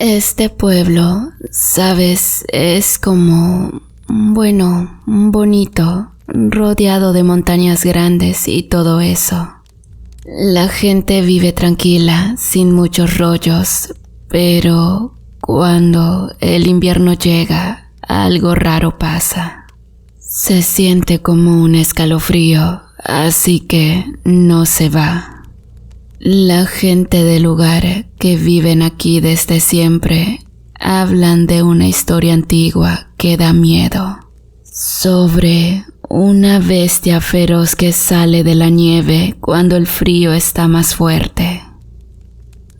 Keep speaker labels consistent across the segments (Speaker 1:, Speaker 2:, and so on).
Speaker 1: Este pueblo, sabes, es como, bonito, rodeado de montañas grandes y todo eso. La gente vive tranquila, sin muchos rollos, pero cuando el invierno llega, algo raro pasa. Se siente como un escalofrío, así que no se va. La gente del lugar que viven aquí desde siempre hablan de una historia antigua que da miedo, sobre una bestia feroz que sale de la nieve cuando el frío está más fuerte.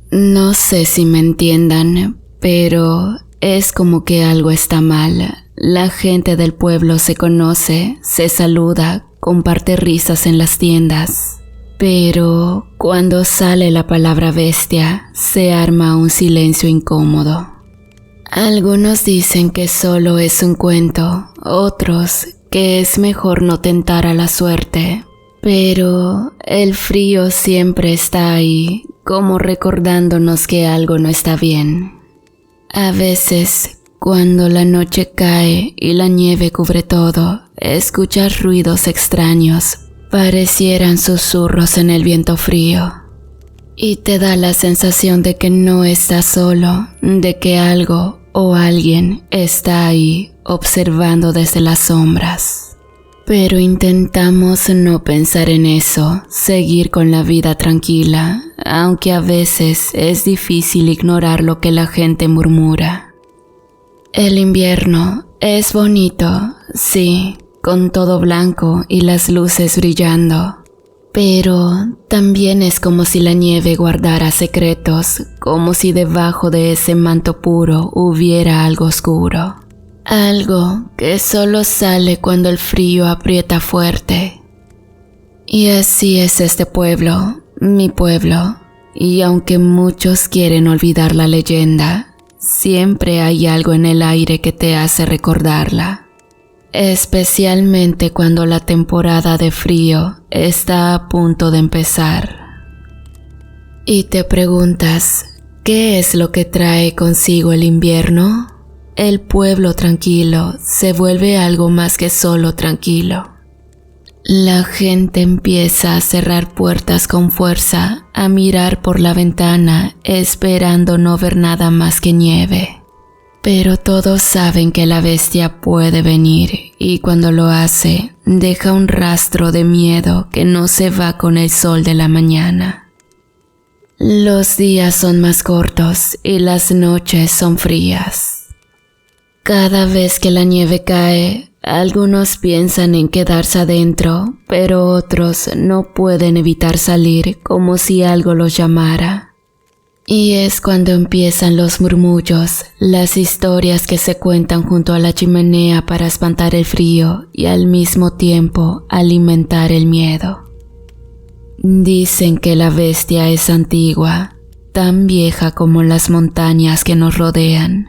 Speaker 1: No sé si me entiendan, pero es como que algo está mal. La gente del pueblo se conoce, se saluda, comparte risas en las tiendas. Pero cuando sale la palabra bestia, se arma un silencio incómodo. Algunos dicen que solo es un cuento, otros que es mejor no tentar a la suerte, pero el frío siempre está ahí, como recordándonos que algo no está bien. A veces, cuando la noche cae y la nieve cubre todo, escuchas ruidos extraños. Parecieran susurros en el viento frío, y te da la sensación de que no estás solo, de que algo o alguien está ahí observando desde las sombras. Pero intentamos no pensar en eso, seguir con la vida tranquila, aunque a veces es difícil ignorar lo que la gente murmura. El invierno es bonito, sí, con todo blanco y las luces brillando, pero también es como si la nieve guardara secretos, como si debajo de ese manto puro hubiera algo oscuro, algo que solo sale cuando el frío aprieta fuerte. Y así es este pueblo, mi pueblo, y aunque muchos quieren olvidar la leyenda, siempre hay algo en el aire que te hace recordarla. Especialmente cuando la temporada de frío está a punto de empezar. Y te preguntas, ¿qué es lo que trae consigo el invierno? El pueblo tranquilo se vuelve algo más que solo tranquilo. La gente empieza a cerrar puertas con fuerza, a mirar por la ventana, esperando no ver nada más que nieve. Pero todos saben que la bestia puede venir y cuando lo hace, deja un rastro de miedo que no se va con el sol de la mañana. Los días son más cortos y las noches son frías. Cada vez que la nieve cae, algunos piensan en quedarse adentro, pero otros no pueden evitar salir como si algo los llamara. Y es cuando empiezan los murmullos, las historias que se cuentan junto a la chimenea para espantar el frío y al mismo tiempo alimentar el miedo. Dicen que la bestia es antigua, tan vieja como las montañas que nos rodean.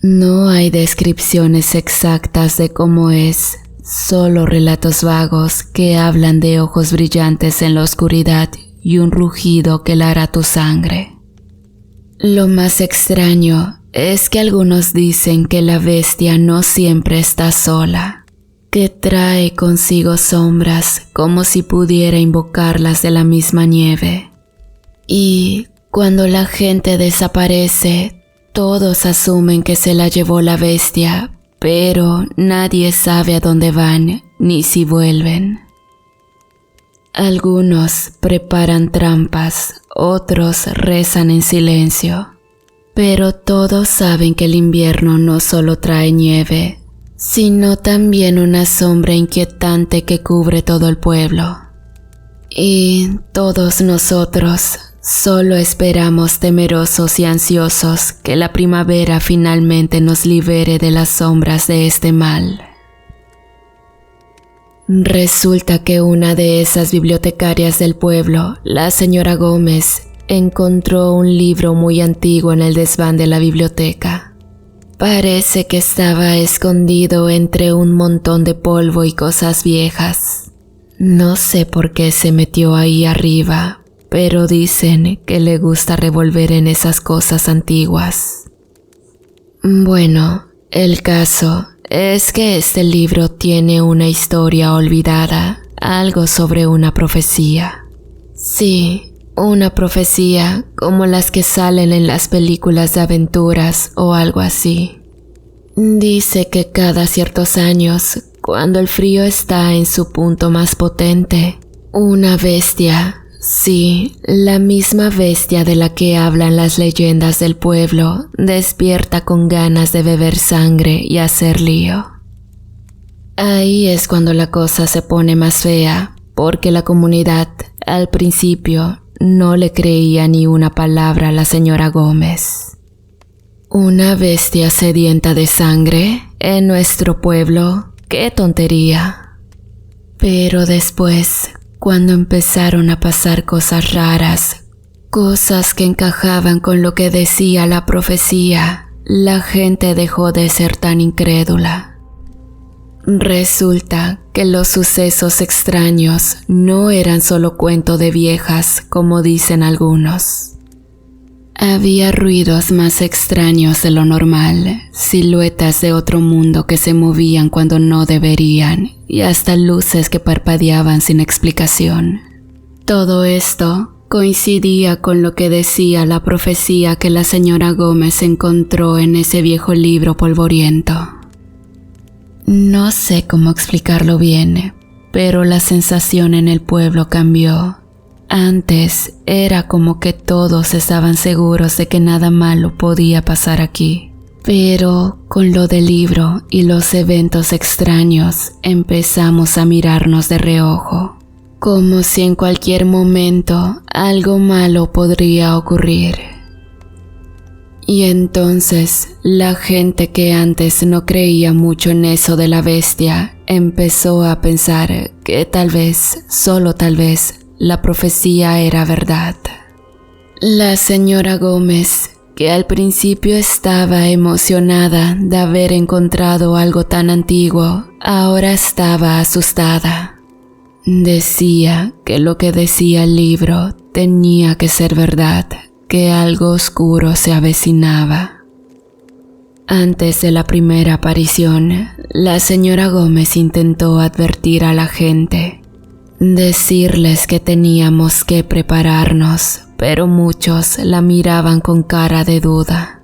Speaker 1: No hay descripciones exactas de cómo es, solo relatos vagos que hablan de ojos brillantes en la oscuridad y un rugido que helará tu sangre. Lo más extraño es que algunos dicen que la bestia no siempre está sola, que trae consigo sombras como si pudiera invocarlas de la misma nieve. Y cuando la gente desaparece, todos asumen que se la llevó la bestia, pero nadie sabe a dónde van ni si vuelven. Algunos preparan trampas, otros rezan en silencio, pero todos saben que el invierno no solo trae nieve, sino también una sombra inquietante que cubre todo el pueblo. Y todos nosotros solo esperamos temerosos y ansiosos que la primavera finalmente nos libere de las sombras de este mal. Resulta que una de esas bibliotecarias del pueblo, la señora Gómez, encontró un libro muy antiguo en el desván de la biblioteca. Parece que estaba escondido entre un montón de polvo y cosas viejas. No sé por qué se metió ahí arriba, pero dicen que le gusta revolver en esas cosas antiguas. Bueno, el caso es que este libro tiene una historia olvidada, algo sobre una profecía. Sí, una profecía como las que salen en las películas de aventuras o algo así. Dice que cada ciertos años, cuando el frío está en su punto más potente, una bestia, sí, la misma bestia de la que hablan las leyendas del pueblo, despierta con ganas de beber sangre y hacer lío. Ahí es cuando la cosa se pone más fea, porque la comunidad, al principio, no le creía ni una palabra a la señora Gómez. ¿Una bestia sedienta de sangre en nuestro pueblo? ¡Qué tontería! Pero después, cuando empezaron a pasar cosas raras, cosas que encajaban con lo que decía la profecía, la gente dejó de ser tan incrédula. Resulta que los sucesos extraños no eran solo cuento de viejas, como dicen algunos. Había ruidos más extraños de lo normal, siluetas de otro mundo que se movían cuando no deberían, y hasta luces que parpadeaban sin explicación. Todo esto coincidía con lo que decía la profecía que la señora Gómez encontró en ese viejo libro polvoriento. No sé cómo explicarlo bien, pero la sensación en el pueblo cambió. Antes era como que todos estaban seguros de que nada malo podía pasar aquí. Pero con lo del libro y los eventos extraños empezamos a mirarnos de reojo, como si en cualquier momento algo malo podría ocurrir. Y entonces la gente que antes no creía mucho en eso de la bestia empezó a pensar que tal vez, solo tal vez, la profecía era verdad. La señora Gómez, que al principio estaba emocionada de haber encontrado algo tan antiguo, ahora estaba asustada. Decía que lo que decía el libro tenía que ser verdad, que algo oscuro se avecinaba. Antes de la primera aparición, la señora Gómez intentó advertir a la gente, decirles que teníamos que prepararnos, pero muchos la miraban con cara de duda.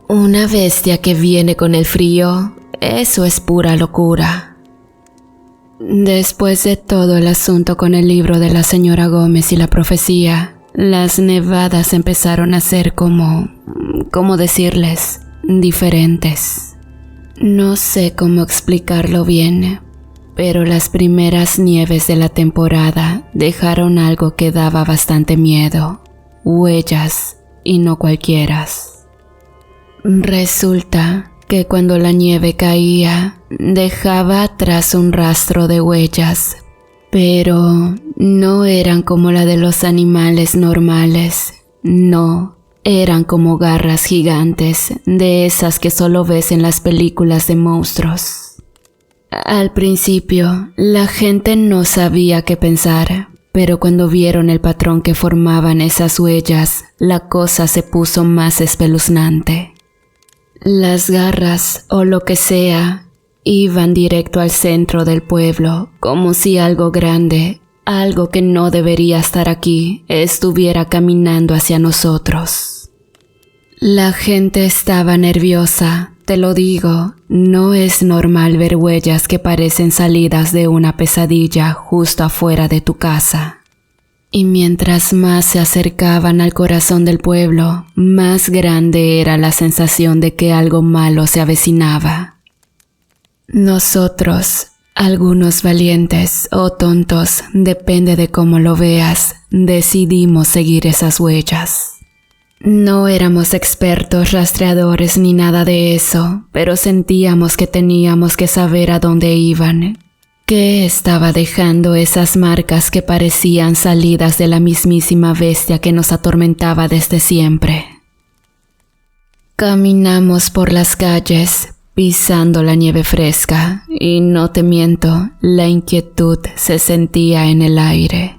Speaker 1: ¿Una bestia que viene con el frío? Eso es pura locura. Después de todo el asunto con el libro de la señora Gómez y la profecía, las nevadas empezaron a ser ¿cómo decirles? Diferentes. No sé cómo explicarlo bien, pero las primeras nieves de la temporada dejaron algo que daba bastante miedo, huellas y no cualquieras. Resulta que cuando la nieve caía, dejaba atrás un rastro de huellas, pero no eran como la de los animales normales, no, eran como garras gigantes, de esas que solo ves en las películas de monstruos. Al principio, la gente no sabía qué pensar, pero cuando vieron el patrón que formaban esas huellas, la cosa se puso más espeluznante. Las garras, o lo que sea, iban directo al centro del pueblo, como si algo grande, algo que no debería estar aquí, estuviera caminando hacia nosotros. La gente estaba nerviosa. Te lo digo, no es normal ver huellas que parecen salidas de una pesadilla justo afuera de tu casa. Y mientras más se acercaban al corazón del pueblo, más grande era la sensación de que algo malo se avecinaba. Nosotros, algunos valientes o tontos, depende de cómo lo veas, decidimos seguir esas huellas. No éramos expertos rastreadores ni nada de eso, pero sentíamos que teníamos que saber a dónde iban. ¿Qué estaba dejando esas marcas que parecían salidas de la mismísima bestia que nos atormentaba desde siempre? Caminamos por las calles, pisando la nieve fresca, y no te miento, la inquietud se sentía en el aire.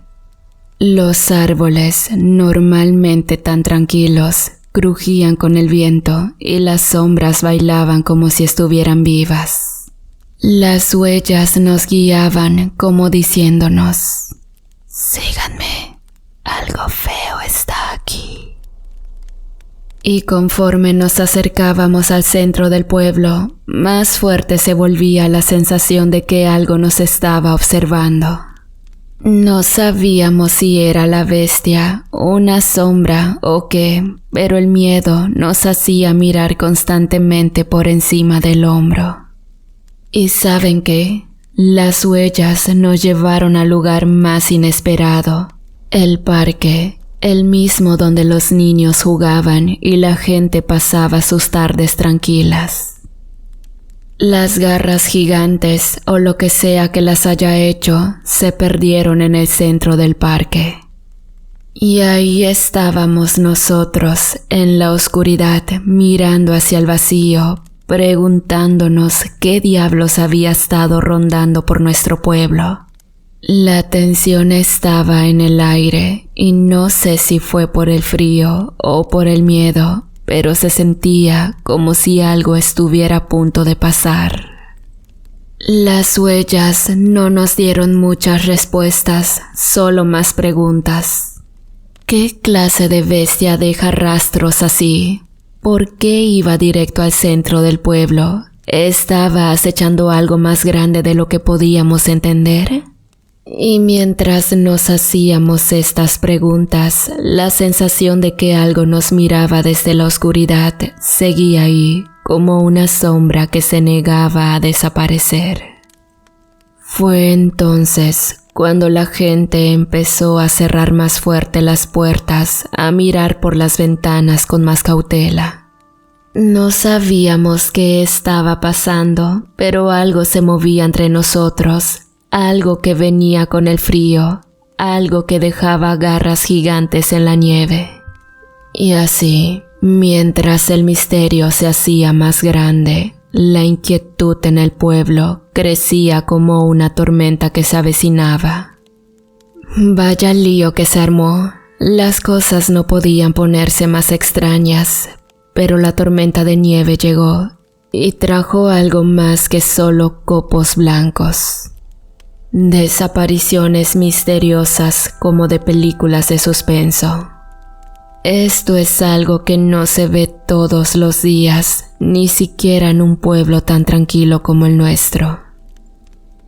Speaker 1: Los árboles, normalmente tan tranquilos, crujían con el viento y las sombras bailaban como si estuvieran vivas. Las huellas nos guiaban como diciéndonos: síganme, algo feo está aquí. Y conforme nos acercábamos al centro del pueblo, más fuerte se volvía la sensación de que algo nos estaba observando. No sabíamos si era la bestia, una sombra o qué, pero el miedo nos hacía mirar constantemente por encima del hombro. ¿Y saben qué? Las huellas nos llevaron al lugar más inesperado, el parque. El mismo donde los niños jugaban y la gente pasaba sus tardes tranquilas. Las garras gigantes o lo que sea que las haya hecho se perdieron en el centro del parque. Y ahí estábamos nosotros en la oscuridad mirando hacia el vacío, preguntándonos qué diablos había estado rondando por nuestro pueblo. La tensión estaba en el aire y no sé si fue por el frío o por el miedo, pero se sentía como si algo estuviera a punto de pasar. Las huellas no nos dieron muchas respuestas, solo más preguntas. ¿Qué clase de bestia deja rastros así? ¿Por qué iba directo al centro del pueblo? ¿Estaba acechando algo más grande de lo que podíamos entender? Y mientras nos hacíamos estas preguntas, la sensación de que algo nos miraba desde la oscuridad seguía ahí, como una sombra que se negaba a desaparecer. Fue entonces cuando la gente empezó a cerrar más fuerte las puertas, a mirar por las ventanas con más cautela. No sabíamos qué estaba pasando, pero algo se movía entre nosotros. Algo que venía con el frío, algo que dejaba garras gigantes en la nieve. Y así, mientras el misterio se hacía más grande, la inquietud en el pueblo crecía como una tormenta que se avecinaba. Vaya lío que se armó. Las cosas no podían ponerse más extrañas, pero la tormenta de nieve llegó y trajo algo más que solo copos blancos. Desapariciones misteriosas como de películas de suspenso. Esto es algo que no se ve todos los días, ni siquiera en un pueblo tan tranquilo como el nuestro.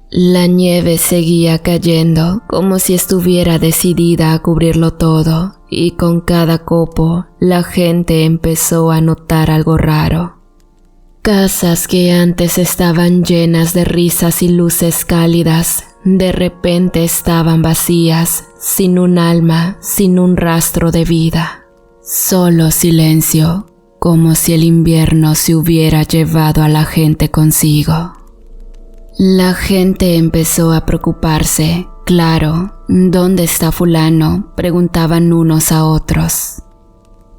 Speaker 1: La nieve seguía cayendo como si estuviera decidida a cubrirlo todo, y con cada copo la gente empezó a notar algo raro. Casas que antes estaban llenas de risas y luces cálidas, de repente estaban vacías, sin un alma, sin un rastro de vida. Solo silencio, como si el invierno se hubiera llevado a la gente consigo. La gente empezó a preocuparse. Claro, ¿dónde está fulano?, preguntaban unos a otros.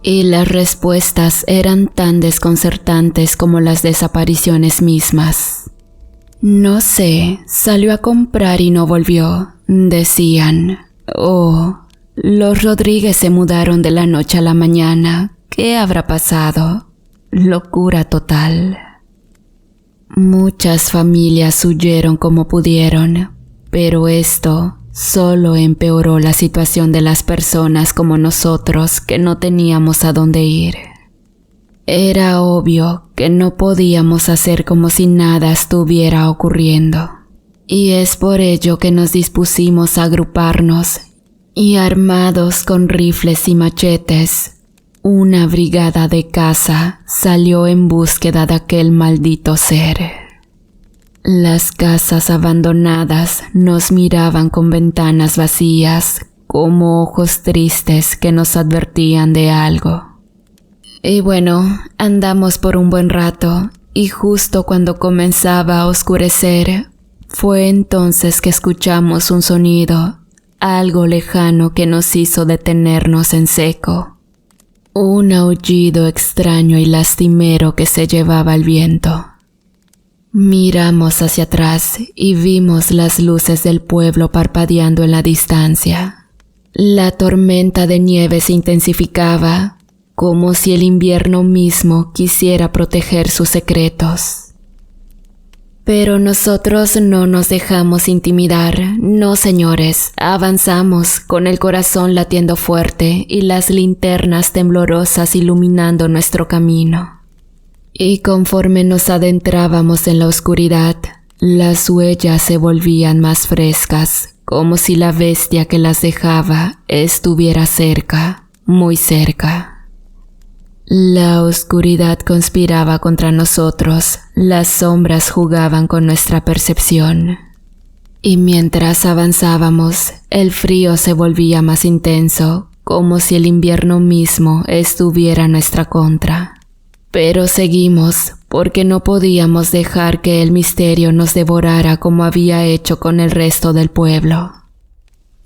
Speaker 1: Y las respuestas eran tan desconcertantes como las desapariciones mismas. No sé, salió a comprar y no volvió, decían. Oh, los Rodríguez se mudaron de la noche a la mañana. ¿Qué habrá pasado? Locura total. Muchas familias huyeron como pudieron, pero esto solo empeoró la situación de las personas como nosotros que no teníamos a dónde ir. Era obvio que no podíamos hacer como si nada estuviera ocurriendo, y es por ello que nos dispusimos a agruparnos y, armados con rifles y machetes, una brigada de caza salió en búsqueda de aquel maldito ser. Las casas abandonadas nos miraban con ventanas vacías, como ojos tristes que nos advertían de algo. Y bueno, andamos por un buen rato, y justo cuando comenzaba a oscurecer, fue entonces que escuchamos un sonido, algo lejano que nos hizo detenernos en seco. Un aullido extraño y lastimero que se llevaba el viento. Miramos hacia atrás y vimos las luces del pueblo parpadeando en la distancia. La tormenta de nieve se intensificaba, como si el invierno mismo quisiera proteger sus secretos. Pero nosotros no nos dejamos intimidar, no señores, avanzamos con el corazón latiendo fuerte y las linternas temblorosas iluminando nuestro camino. Y conforme nos adentrábamos en la oscuridad, las huellas se volvían más frescas, como si la bestia que las dejaba estuviera cerca, muy cerca. La oscuridad conspiraba contra nosotros, las sombras jugaban con nuestra percepción. Y mientras avanzábamos, el frío se volvía más intenso, como si el invierno mismo estuviera en nuestra contra. Pero seguimos, porque no podíamos dejar que el misterio nos devorara como había hecho con el resto del pueblo.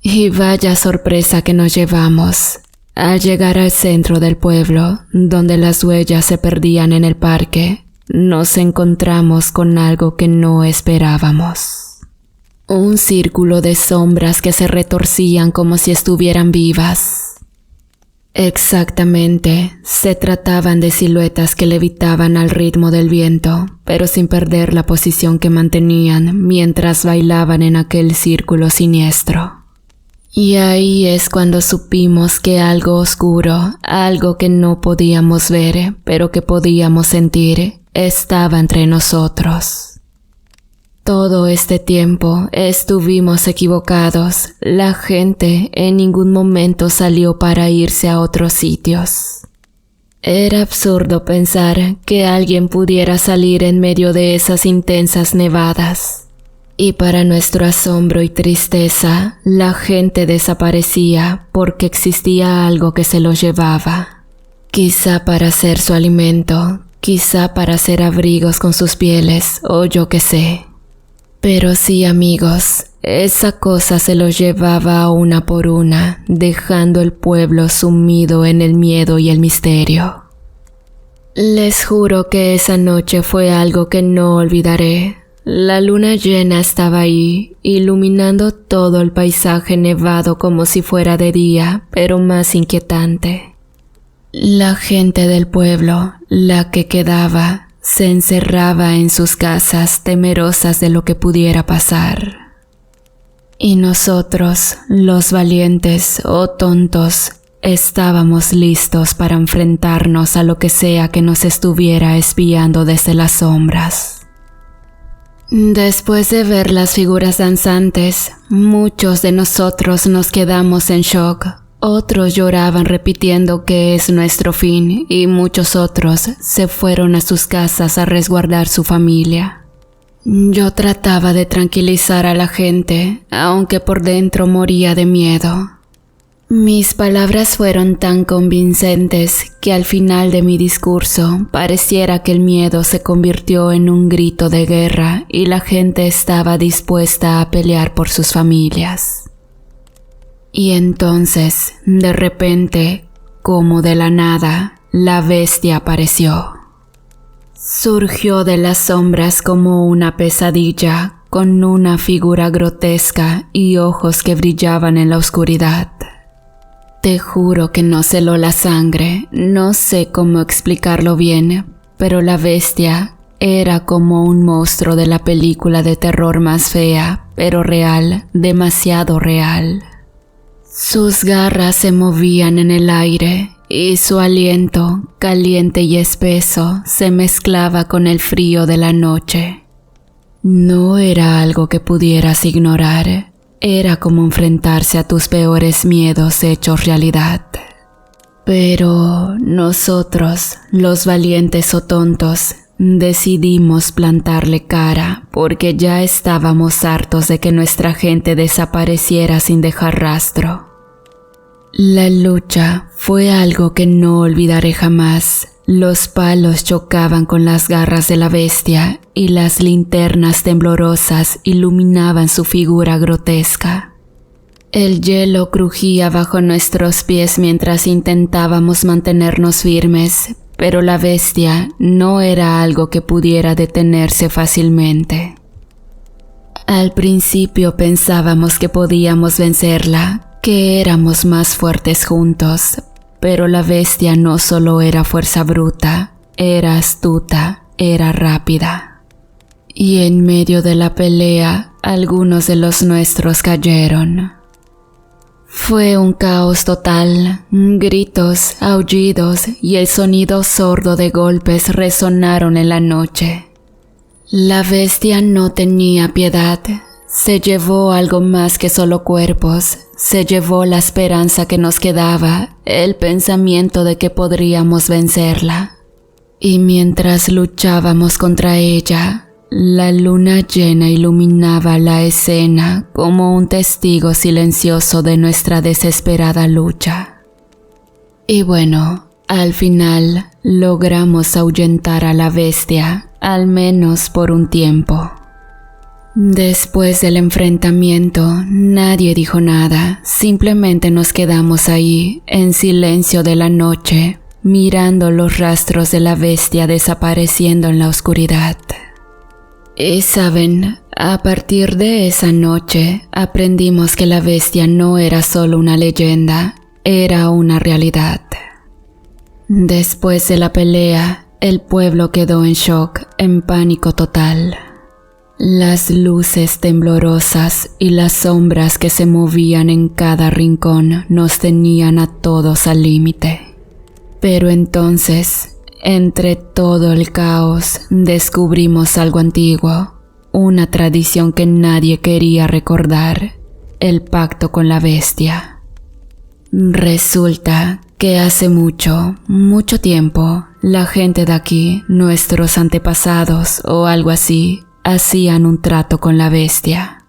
Speaker 1: Y vaya sorpresa que nos llevamos. Al llegar al centro del pueblo, donde las huellas se perdían en el parque, nos encontramos con algo que no esperábamos. Un círculo de sombras que se retorcían como si estuvieran vivas. Exactamente, se trataban de siluetas que levitaban al ritmo del viento, pero sin perder la posición que mantenían mientras bailaban en aquel círculo siniestro. Y ahí es cuando supimos que algo oscuro, algo que no podíamos ver, pero que podíamos sentir, estaba entre nosotros. Todo este tiempo estuvimos equivocados. La gente en ningún momento salió para irse a otros sitios. Era absurdo pensar que alguien pudiera salir en medio de esas intensas nevadas. Y para nuestro asombro y tristeza, la gente desaparecía porque existía algo que se los llevaba. Quizá para hacer su alimento, quizá para hacer abrigos con sus pieles, o yo qué sé. Pero sí, amigos, esa cosa se los llevaba una por una, dejando el pueblo sumido en el miedo y el misterio. Les juro que esa noche fue algo que no olvidaré. La luna llena estaba ahí, iluminando todo el paisaje nevado como si fuera de día, pero más inquietante. La gente del pueblo, la que quedaba, se encerraba en sus casas temerosas de lo que pudiera pasar. Y nosotros, los valientes o tontos, estábamos listos para enfrentarnos a lo que sea que nos estuviera espiando desde las sombras. Después de ver las figuras danzantes, muchos de nosotros nos quedamos en shock. Otros lloraban repitiendo que es nuestro fin y muchos otros se fueron a sus casas a resguardar su familia. Yo trataba de tranquilizar a la gente, aunque por dentro moría de miedo. Mis palabras fueron tan convincentes que al final de mi discurso pareciera que el miedo se convirtió en un grito de guerra y la gente estaba dispuesta a pelear por sus familias. Y entonces, de repente, como de la nada, la bestia apareció. Surgió de las sombras como una pesadilla, con una figura grotesca y ojos que brillaban en la oscuridad. Te juro que no celó la sangre, no sé cómo explicarlo bien, pero la bestia era como un monstruo de la película de terror más fea, pero real, demasiado real. Sus garras se movían en el aire y su aliento, caliente y espeso, se mezclaba con el frío de la noche. No era algo que pudieras ignorar. Era como enfrentarse a tus peores miedos hechos realidad. Pero nosotros, los valientes o tontos, decidimos plantarle cara porque ya estábamos hartos de que nuestra gente desapareciera sin dejar rastro. La lucha fue algo que no olvidaré jamás. Los palos chocaban con las garras de la bestia y las linternas temblorosas iluminaban su figura grotesca. El hielo crujía bajo nuestros pies mientras intentábamos mantenernos firmes, pero la bestia no era algo que pudiera detenerse fácilmente. Al principio pensábamos que podíamos vencerla, que éramos más fuertes juntos, pero la bestia no solo era fuerza bruta, era astuta, era rápida. Y en medio de la pelea, algunos de los nuestros cayeron. Fue un caos total, gritos, aullidos y el sonido sordo de golpes resonaron en la noche. La bestia no tenía piedad, se llevó algo más que solo cuerpos, se llevó la esperanza que nos quedaba, el pensamiento de que podríamos vencerla. Y mientras luchábamos contra ella, la luna llena iluminaba la escena como un testigo silencioso de nuestra desesperada lucha. Y bueno, al final logramos ahuyentar a la bestia, al menos por un tiempo. Después del enfrentamiento, nadie dijo nada, simplemente nos quedamos ahí, en silencio de la noche, mirando los rastros de la bestia desapareciendo en la oscuridad. Y saben, a partir de esa noche aprendimos que la bestia no era solo una leyenda, era una realidad. Después de la pelea, el pueblo quedó en shock, en pánico total. Las luces temblorosas y las sombras que se movían en cada rincón nos tenían a todos al límite. Pero entonces, entre todo el caos, descubrimos algo antiguo, una tradición que nadie quería recordar, el pacto con la bestia. Resulta que hace mucho tiempo, la gente de aquí, nuestros antepasados o algo así, hacían un trato con la bestia.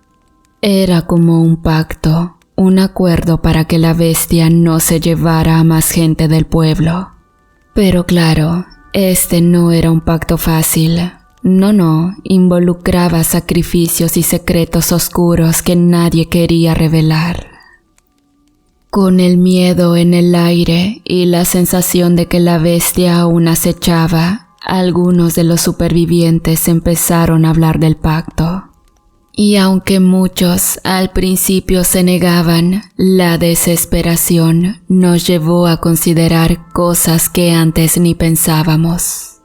Speaker 1: Era como un pacto, un acuerdo para que la bestia no se llevara a más gente del pueblo. Pero claro, este no era un pacto fácil. No, involucraba sacrificios y secretos oscuros que nadie quería revelar. Con el miedo en el aire y la sensación de que la bestia aún acechaba, algunos de los supervivientes empezaron a hablar del pacto. Y aunque muchos al principio se negaban, la desesperación nos llevó a considerar cosas que antes ni pensábamos.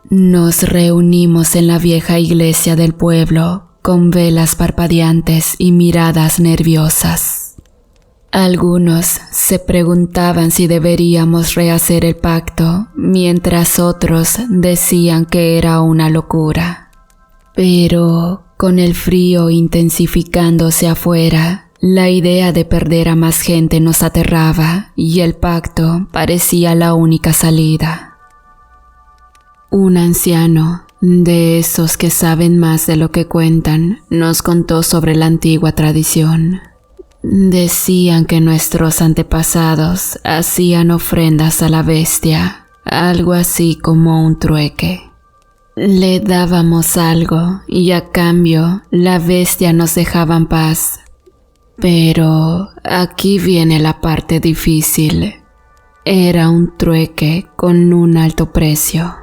Speaker 1: Nos reunimos en la vieja iglesia del pueblo, con velas parpadeantes y miradas nerviosas. Algunos se preguntaban si deberíamos rehacer el pacto, mientras otros decían que era una locura. Pero con el frío intensificándose afuera, la idea de perder a más gente nos aterraba y el pacto parecía la única salida. Un anciano, de esos que saben más de lo que cuentan, nos contó sobre la antigua tradición. Decían que nuestros antepasados hacían ofrendas a la bestia, algo así como un trueque. Le dábamos algo y a cambio la bestia nos dejaba en paz. Pero aquí viene la parte difícil. Era un trueque con un alto precio.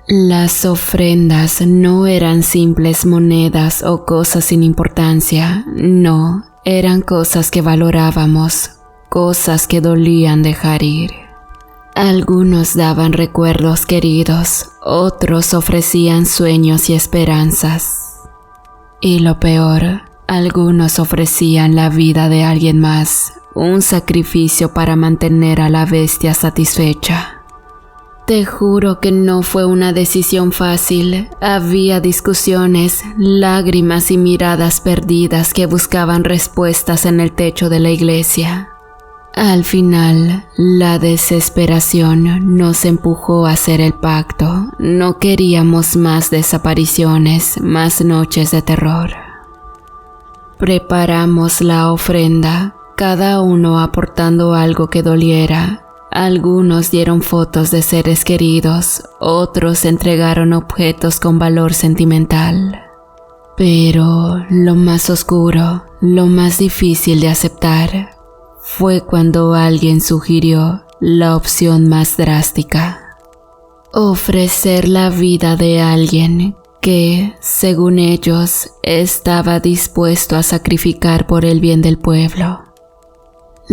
Speaker 1: Las ofrendas no eran simples monedas o cosas sin importancia, no, eran cosas que valorábamos, cosas que dolían dejar ir. Algunos daban recuerdos queridos, otros ofrecían sueños y esperanzas. Y lo peor, algunos ofrecían la vida de alguien más, un sacrificio para mantener a la bestia satisfecha. Te juro que no fue una decisión fácil. Había discusiones, lágrimas y miradas perdidas que buscaban respuestas en el techo de la iglesia. Al final, la desesperación nos empujó a hacer el pacto. No queríamos más desapariciones, más noches de terror. Preparamos la ofrenda, cada uno aportando algo que doliera. Algunos dieron fotos de seres queridos, otros entregaron objetos con valor sentimental. Pero lo más oscuro, lo más difícil de aceptar, fue cuando alguien sugirió la opción más drástica: ofrecer la vida de alguien que, según ellos, estaba dispuesto a sacrificar por el bien del pueblo.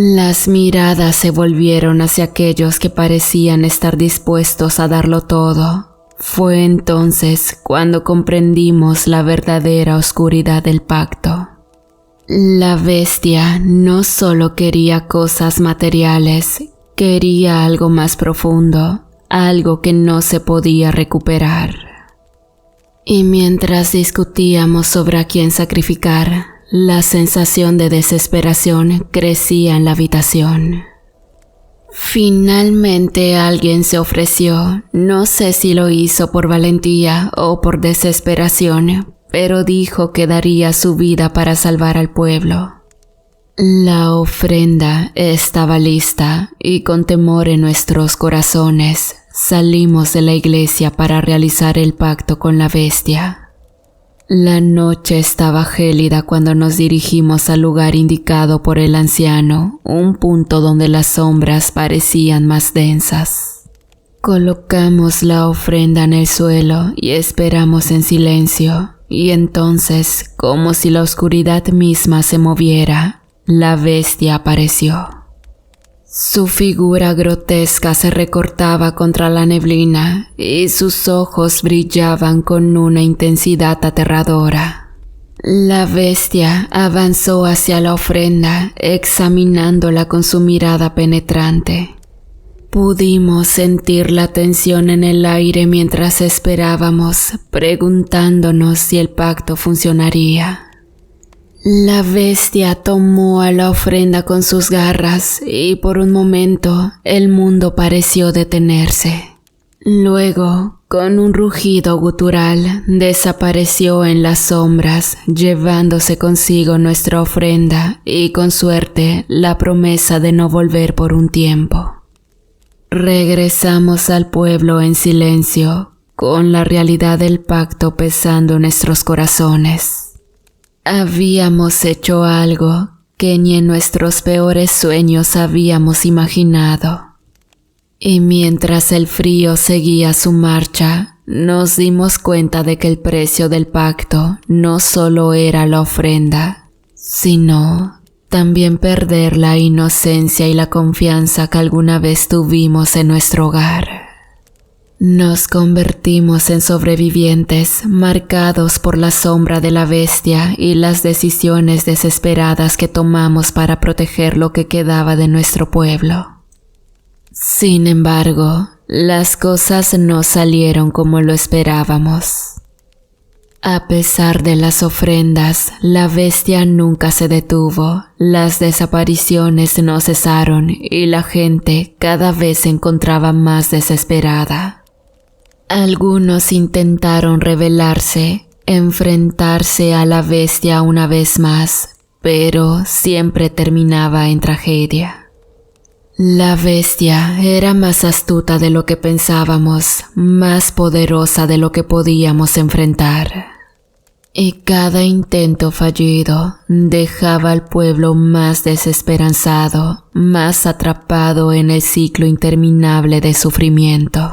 Speaker 1: Las miradas se volvieron hacia aquellos que parecían estar dispuestos a darlo todo. Fue entonces cuando comprendimos la verdadera oscuridad del pacto. La bestia no solo quería cosas materiales, quería algo más profundo, algo que no se podía recuperar. Y mientras discutíamos sobre a quién sacrificar, la sensación de desesperación crecía en la habitación. Finalmente alguien se ofreció, no sé si lo hizo por valentía o por desesperación, pero dijo que daría su vida para salvar al pueblo. La ofrenda estaba lista y con temor en nuestros corazones salimos de la iglesia para realizar el pacto con la bestia. La noche estaba gélida cuando nos dirigimos al lugar indicado por el anciano, un punto donde las sombras parecían más densas. Colocamos la ofrenda en el suelo y esperamos en silencio, y entonces, como si la oscuridad misma se moviera, la bestia apareció. Su figura grotesca se recortaba contra la neblina y sus ojos brillaban con una intensidad aterradora. La bestia avanzó hacia la ofrenda, examinándola con su mirada penetrante. Pudimos sentir la tensión en el aire mientras esperábamos, preguntándonos si el pacto funcionaría. La bestia tomó a la ofrenda con sus garras y por un momento el mundo pareció detenerse. Luego, con un rugido gutural, desapareció en las sombras, llevándose consigo nuestra ofrenda y con suerte la promesa de no volver por un tiempo. Regresamos al pueblo en silencio, con la realidad del pacto pesando en nuestros corazones. Habíamos hecho algo que ni en nuestros peores sueños habíamos imaginado. Y mientras el frío seguía su marcha, nos dimos cuenta de que el precio del pacto no solo era la ofrenda, sino también perder la inocencia y la confianza que alguna vez tuvimos en nuestro hogar. Nos convertimos en sobrevivientes marcados por la sombra de la bestia y las decisiones desesperadas que tomamos para proteger lo que quedaba de nuestro pueblo. Sin embargo, las cosas no salieron como lo esperábamos. A pesar de las ofrendas, la bestia nunca se detuvo, las desapariciones no cesaron y la gente cada vez se encontraba más desesperada. Algunos intentaron rebelarse, enfrentarse a la bestia una vez más, pero siempre terminaba en tragedia. La bestia era más astuta de lo que pensábamos, más poderosa de lo que podíamos enfrentar. Y cada intento fallido dejaba al pueblo más desesperanzado, más atrapado en el ciclo interminable de sufrimiento.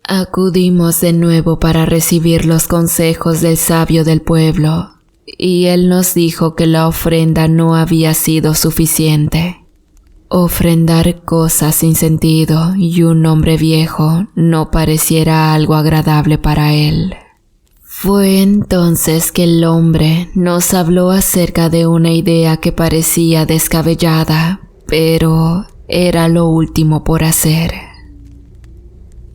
Speaker 1: Acudimos de nuevo para recibir los consejos del sabio del pueblo, y él nos dijo que la ofrenda no había sido suficiente. Ofrendar cosas sin sentido y un hombre viejo no pareciera algo agradable para él. Fue entonces que el hombre nos habló acerca de una idea que parecía descabellada, pero era lo último por hacer.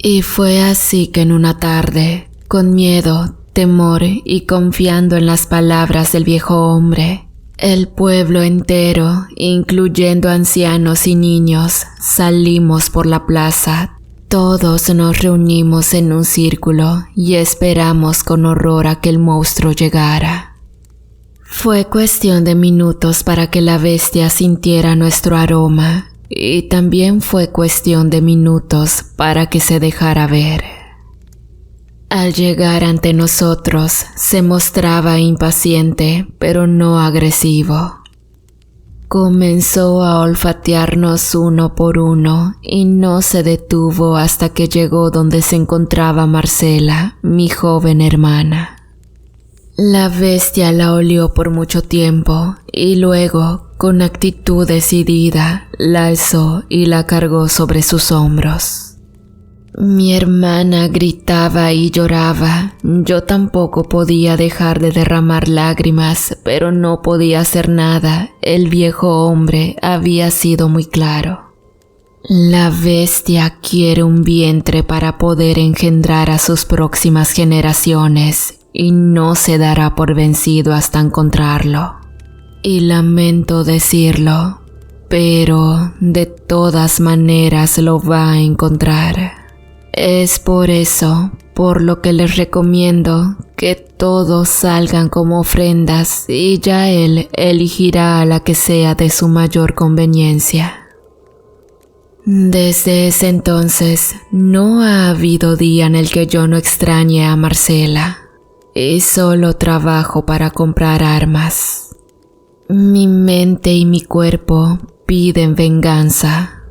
Speaker 1: Y fue así que en una tarde, con miedo, temor y confiando en las palabras del viejo hombre, el pueblo entero, incluyendo ancianos y niños, salimos por la plaza. Todos nos reunimos en un círculo y esperamos con horror a que el monstruo llegara. Fue cuestión de minutos para que la bestia sintiera nuestro aroma. Y también fue cuestión de minutos para que se dejara ver. Al llegar ante nosotros, se mostraba impaciente, pero no agresivo. Comenzó a olfatearnos uno por uno y no se detuvo hasta que llegó donde se encontraba Marcela, mi joven hermana. La bestia la olió por mucho tiempo y luego, Con actitud decidida, la alzó y la cargó sobre sus hombros. Mi hermana gritaba y lloraba. Yo tampoco podía dejar de derramar lágrimas, pero no podía hacer nada. El viejo hombre había sido muy claro. La bestia quiere un vientre para poder engendrar a sus próximas generaciones y no se dará por vencido hasta encontrarlo. Y lamento decirlo, pero de todas maneras lo va a encontrar. Es por eso por lo que les recomiendo que todos salgan como ofrendas y ya él elegirá a la que sea de su mayor conveniencia. Desde ese entonces no ha habido día en el que yo no extrañe a Marcela y solo trabajo para comprar armas. Mi mente y mi cuerpo piden venganza.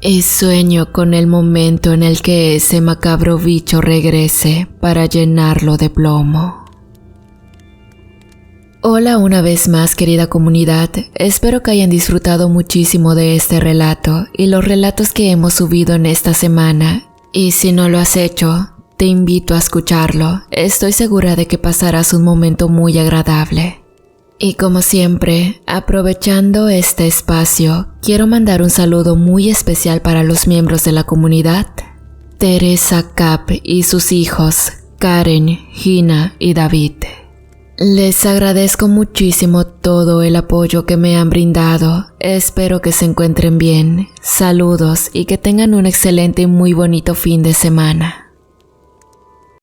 Speaker 1: Y sueño con el momento en el que ese macabro bicho regrese para llenarlo de plomo. Hola una vez más, querida comunidad. Espero que hayan disfrutado muchísimo de este relato y los relatos que hemos subido en esta semana. Y si no lo has hecho, te invito a escucharlo. Estoy segura de que pasarás un momento muy agradable. Y como siempre, aprovechando este espacio, quiero mandar un saludo muy especial para los miembros de la comunidad. Teresa Cap y sus hijos, Karen, Gina y David. Les agradezco muchísimo todo el apoyo que me han brindado. Espero que se encuentren bien. Saludos y que tengan un excelente y muy bonito fin de semana.